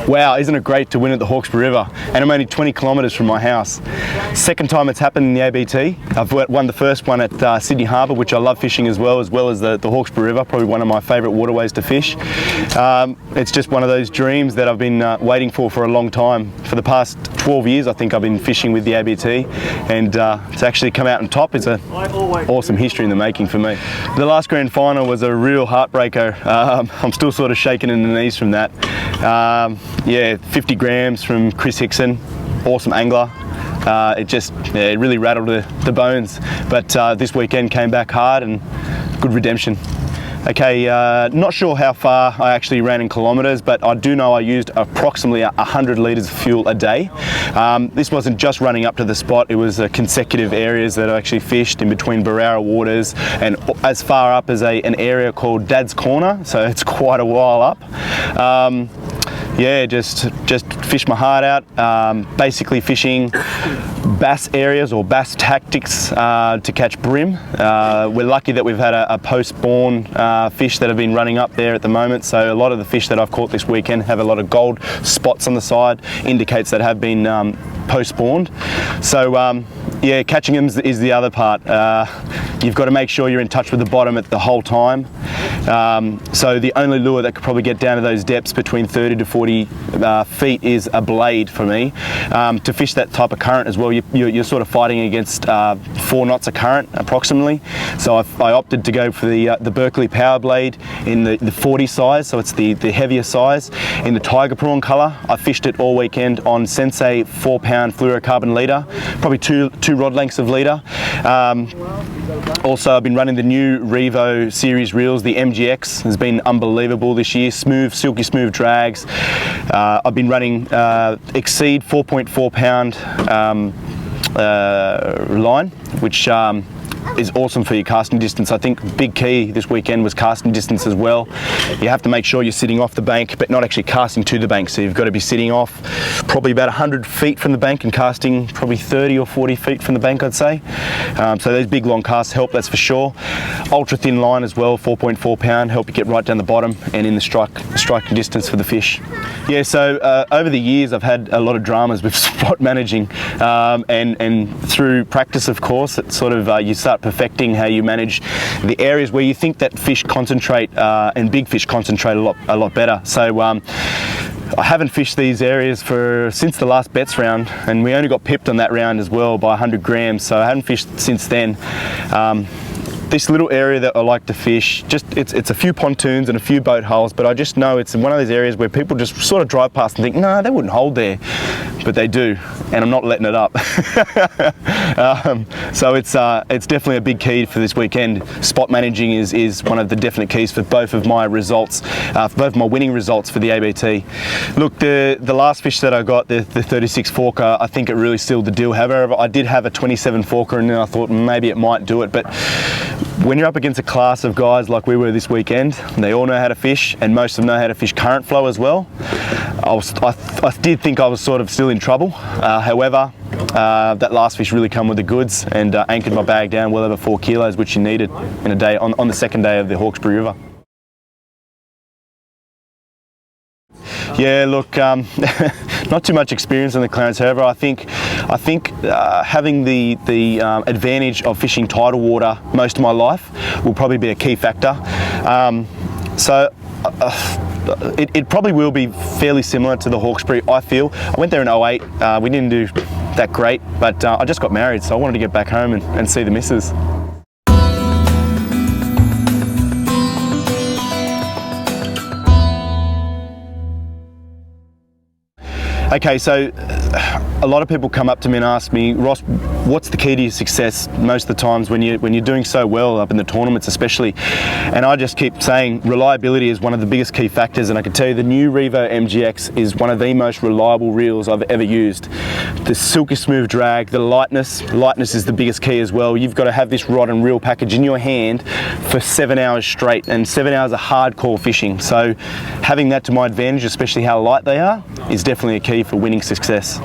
Wow, isn't it great to win at the Hawkesbury River? And I'm only 20 kilometres from my house. Second time it's happened in the ABT. I've won the first one at Sydney Harbour, which I love fishing as well as the Hawkesbury River, probably one of my favourite waterways to fish. It's just one of those dreams that I've been waiting for a long time. For the past 12 years, I think I've been fishing with the ABT, and to actually come out on top is an awesome history in the making for me. The last grand final was a real heartbreaker. I'm still sort of shaking in the knees from that. Yeah, 50 grams from Chris Hickson, awesome angler. It really rattled the bones, but this weekend came back hard and good redemption. Okay, not sure how far I actually ran in kilometres, but I do know I used approximately 100 litres of fuel a day. This wasn't just running up to the spot, it was consecutive areas that I actually fished in between Barara waters and as far up as an area called Dad's Corner, so it's quite a while up. Yeah, just fished my heart out, basically fishing bass areas or bass tactics to catch bream. We're lucky that we've had a post-spawn fish that have been running up there at the moment, so a lot of the fish that I've caught this weekend have a lot of gold spots on the side, indicates that have been post-spawned. So yeah, catching them is the other part. You've got to make sure you're in touch with the bottom at the whole time. So the only lure that could probably get down to those depths between 30 to 40 feet is a blade for me. To fish that type of current as well, you're sort of fighting against 4 knots of current approximately. So I opted to go for the Berkley power blade in the 40 size, so it's the heavier size, in the tiger prawn colour. I fished it all weekend on Sensei 4-pound fluorocarbon leader, probably two rod lengths of leader. Also, I've been running the new Revo series reels. The MGX has been unbelievable this year. Smooth, silky smooth drags. I've been running Exceed 4.4 pound line, which is awesome for your casting distance. I think big key this weekend was casting distance as well. You have to make sure you're sitting off the bank but not actually casting to the bank, so you've got to be sitting off probably about 100 feet from the bank and casting probably 30 or 40 feet from the bank, I'd say. So those big long casts help, that's for sure. Ultra thin line as well, 4.4 pound, help you get right down the bottom and in the striking distance for the fish. Yeah, so over the years I've had a lot of dramas with spot managing, and through practice, of course, it's sort of you start perfecting how you manage the areas where you think that fish concentrate and big fish concentrate a lot better. So I haven't fished these areas since the last bets round, and we only got pipped on that round as well by 100 grams, so I haven't fished since then. This little area that I like to fish, it's a few pontoons and a few boat hulls, but I just know it's one of those areas where people just sort of drive past and think, no, they wouldn't hold there, but they do, and I'm not letting it up. So it's definitely a big key for this weekend. Spot managing is one of the definite keys for both of my results, for both of my winning results for the ABT. Look, the last fish that I got, the 36 forker, I think it really sealed the deal. However, I did have a 27 forker, and then I thought maybe it might do it, but when you're up against a class of guys like we were this weekend, they all know how to fish, and most of them know how to fish current flow as well. I did think I was sort of still in trouble. However, that last fish really come with the goods and anchored my bag down well over 4 kilos, which you needed in a day on the second day of the Hawkesbury River. Yeah, look, not too much experience on the Clarence. However, I think having the advantage of fishing tidal water most of my life will probably be a key factor. It probably will be fairly similar to the Hawkesbury, I feel. I went there in 08. We didn't do that great, but I just got married, so I wanted to get back home and see the missus. Okay, so a lot of people come up to me and ask me, Ross, what's the key to your success most of the times when you're doing so well up in the tournaments especially? And I just keep saying reliability is one of the biggest key factors, and I can tell you the new Revo MGX is one of the most reliable reels I've ever used. The silky smooth drag, the lightness is the biggest key as well. You've got to have this rod and reel package in your hand for 7 hours straight, and 7 hours of hardcore fishing. So having that to my advantage, especially how light they are, is definitely a key for winning success.